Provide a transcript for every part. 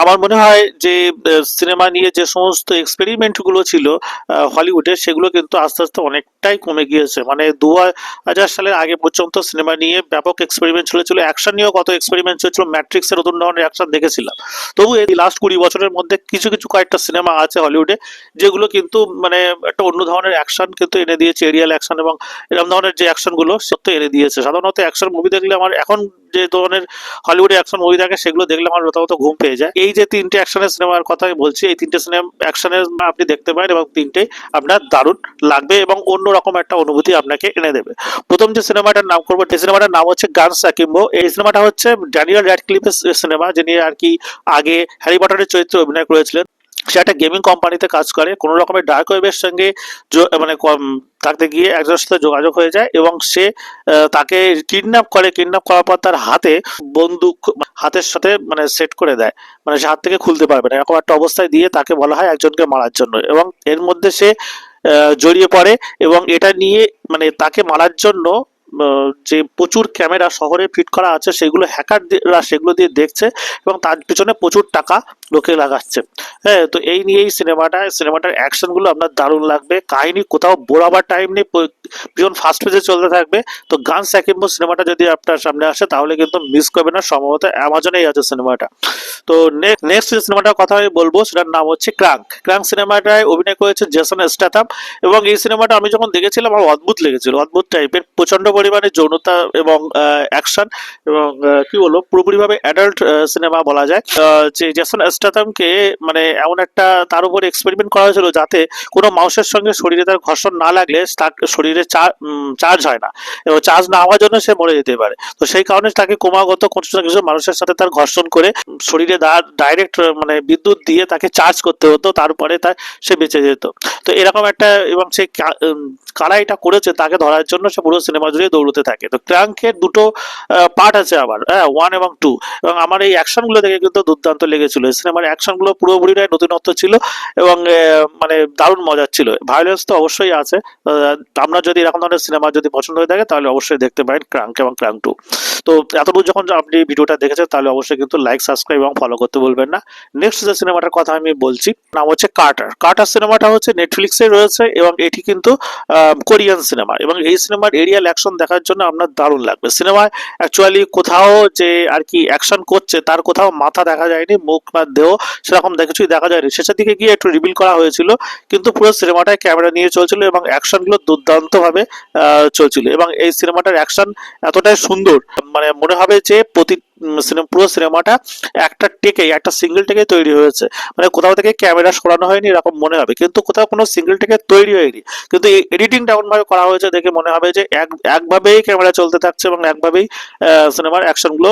আমার মনে হয় যে সিনেমা নিয়ে যে সমস্ত এক্সপেরিমেন্ট গুলো ছিল হলিউডে, সেগুলো কিন্তু আস্তে আস্তে অনেকটাই কমে গিয়েছে। মানে 2000 সালের আগে পর্যন্ত সিনেমা নিয়ে ব্যাপক এক্সপেরিমেন্ট চলেছিল, অ্যাকশন নিয়েও কত এক্সপেরিমেন্ট চলেছিল, ম্যাট্রিক্সের নতুন ধরনের অ্যাকশন দেখেছিলাম। তবু এই লাস্ট 20 বছরের মধ্যে কিছু কিছু কয়েকটা সিনেমা আছে হলিউডে যেগুলো কিন্তু মানে একটা অন্য ধরনের অ্যাকশন কিন্তু এনে দিয়েছে, এরিয়াল অ্যাকশন এবং এরকম ধরনের যে অ্যাকশন গুলো সত্য এনে দিয়েছে। সাধারণত অ্যাকশন মুভি দেখলে আমার এখন যে ধরনের হলিউডে অ্যাকশন মুভি থাকে সেগুলো দেখলে আমার রীতিমতো ঘুম পেয়ে যায়। এই যে তিনটে অ্যাকশনের সিনেমার কথা আমি বলছি, এই তিনটে সিনেমা অ্যাকশনের আপনি দেখতে পারেন এবং তিনটেই আপনার দারুণ লাগবে এবং অন্যরকম একটা অনুভূতি আপনাকে এনে দেবে। প্রথম যে সিনেমাটার নাম করবো, এই সিনেমাটার নাম হচ্ছে গানস অ্যাকিম্বো। এই সিনেমাটা হচ্ছে ড্যানিয়েল র্যাডক্লিফের সিনেমা, যিনি আর কি আগে হ্যারি পটারের চরিত্রে অভিনয় করেছিলেন। সে একটা গেমিং কোম্পানিতে কাজ করে, কোনো রকমের ডার্ক ওয়েবের সঙ্গে মানে থাকতে গিয়ে একজনের সাথে যোগাযোগ হয়ে যায় এবং সে তাকে কিডন্যাপ করে। কিডন্যাপ করার পর তার হাতে বন্দুক হাতের সাথে মানে সেট করে দেয়, মানে সে হাত থেকে খুলতে পারবে না এরকম একটা অবস্থায় দিয়ে তাকে বলা হয় একজনকে মারার জন্য, এবং এর মধ্যে সে জড়িয়ে পড়ে। এবং এটা নিয়ে মানে তাকে মারার জন্য যে প্রচুর ক্যামেরা শহরে ফিট করা আছে সেগুলো হ্যাকাররা সেগুলো দিয়ে দেখছে এবং তার পিছনে প্রচুর টাকা লোকে লাগাচ্ছে। হ্যাঁ, তো এই নিয়েই সিনেমাটার অ্যাকশনগুলো আপনার দারুণ লাগবে, কাহিনী কোথাও বোরাবার টাইম নেই, ভীষণ ফাস্ট পেজে চলতে থাকবে। তো গানস অ্যাকিম্বো সিনেমাটা যদি আপনার সামনে আসে তাহলে কিন্তু মিস করবে না, সম্ভবত অ্যামাজনেই আছে সিনেমাটা। তো নেক্সট যে সিনেমাটার কথা আমি বলবো সেটার নাম হচ্ছে ক্রাঙ্ক। ক্রাঙ্ক সিনেমাটায় অভিনয় করেছে জেসন স্ট্যাথাম এবং এই সিনেমাটা আমি যখন দেখেছিলাম আমার অদ্ভুত লেগেছিল, অদ্ভুত টাইপের, প্রচন্ড পরিমাণে যৌনতা এবং অ্যাকশন এবং কি বলবো পুরোপুরিভাবে অ্যাডাল্ট সিনেমা বলা যায়। যে জেসন স্ট্যাথামকে মানে এমন একটা তার উপর এক্সপেরিমেন্ট করা হয়েছিল যাতে কোনো মানুষের সঙ্গে শরীরে তার ঘর্ষণ না লাগলে তার শরীরে চার্জ হয় না, এবং চার্জ না হওয়ার জন্য সে মরে যেতে পারে। তো সেই কারণে তাকে ক্রমাগত কিছু না কিছু মানুষের সাথে তার ঘর্ষণ করে শরীরে ডাইরেক্ট মানে বিদ্যুৎ দিয়ে তাকে চার্জ করতে হতো, তারপরে সে বেঁচে যেত। তো এরকম একটা, এবং সে কারা এটা করেছে তাকে ধরার জন্য সে পুরো সিনেমা জুড়ে দৌড়তে থাকে। তো ক্র্যাঙ্কের দুটো পার্ট আছে আবার, হ্যাঁ, 1 এবং 2, এবং আমার এই অ্যাকশনগুলো দেখে কিন্তু দুর্দান্ত লেগেছিল। এই সিনেমার অ্যাকশনগুলো পুরোপুরিটাই নতুনত্ব ছিল এবং মানে দারুণ মজার ছিল। ভায়োলেন্স তো অবশ্যই আছে। আপনার যদি এরকম ধরনের সিনেমা যদি পছন্দ হয়ে থাকে তাহলে অবশ্যই দেখতে পারেন ক্র্যাঙ্ক এবং ক্র্যাঙ্ক 2। তো এতদূর যখন আপনি ভিডিওটা দেখেছেন তাহলে অবশ্যই কিন্তু লাইক, সাবস্ক্রাইব এবং ফলো করতে বলবেন না। নেক্সট যে সিনেমাটার কথা আমি বলছি নাম হচ্ছে কার্টার। কার্টার সিনেমাটা হচ্ছে নেটফ্লিক্সে রয়েছে এবং এটি কিন্তু কোরিয়ান সিনেমা, এবং এই সিনেমার এরিয়াল অ্যাকশন দেখার জন্য আপনার দারুণ লাগবে। সিনেমায় অ্যাকচুয়ালি কোথাও যে আর কি অ্যাকশন করছে তার কোথাও মাথা দেখা যায়নি, মুখ বা দেহ সেরকম কিছুই দেখা যায়নি। শেষের দিকে গিয়ে একটু রিভিল করা হয়েছিল, কিন্তু পুরো সিনেমাটায় ক্যামেরা নিয়ে চলছিল এবং অ্যাকশনগুলো দুর্দান্তভাবে চলছিল। এবং এই সিনেমাটার অ্যাকশন এতটাই সুন্দর, মানে মনে হবে যে পুরো সিনেমাটা একটা টেকেই, একটা সিঙ্গেল টেকে তৈরি হয়েছে, মানে কোথাও থেকে ক্যামেরা সরানো হয়নি এরকম মনে হবে, কিন্তু কোথাও কোনো সিঙ্গেল টেকে তৈরি হয়নি। কিন্তু এই এডিটিংটা এমন ভাবে করা হয়েছে দেখে মনে হবে যে একভাবেই ক্যামেরা চলতে থাকছে এবং একভাবেই সিনেমার অ্যাকশনগুলো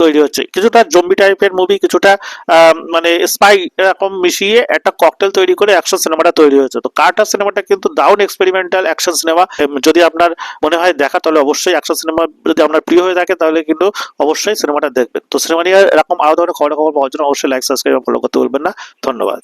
তৈরি হচ্ছে। কিছুটা জম্বি টাইপের মুভি, কিছুটা মানে স্পাই এরকম মিশিয়ে একটা ককটেল তৈরি করে অ্যাকশন সিনেমাটা তৈরি হয়েছে। তো কার্টার সিনেমাটা কিন্তু দারুণ এক্সপেরিমেন্টাল অ্যাকশন সিনেমা। যদি আপনার মনে হয় দেখা তাহলে অবশ্যই অ্যাকশন সিনেমা যদি আপনার প্রিয় হয়ে থাকে তাহলে কিন্তু অবশ্যই সিনেমাটা দেখবেন। তো সিনেমা নিয়ে এরকম আরো ধরনের খবর পাওয়ার জন্য অবশ্যই লাইক, সাবস্ক্রাইব এবং ফলো করতে ভুলবেন না। ধন্যবাদ।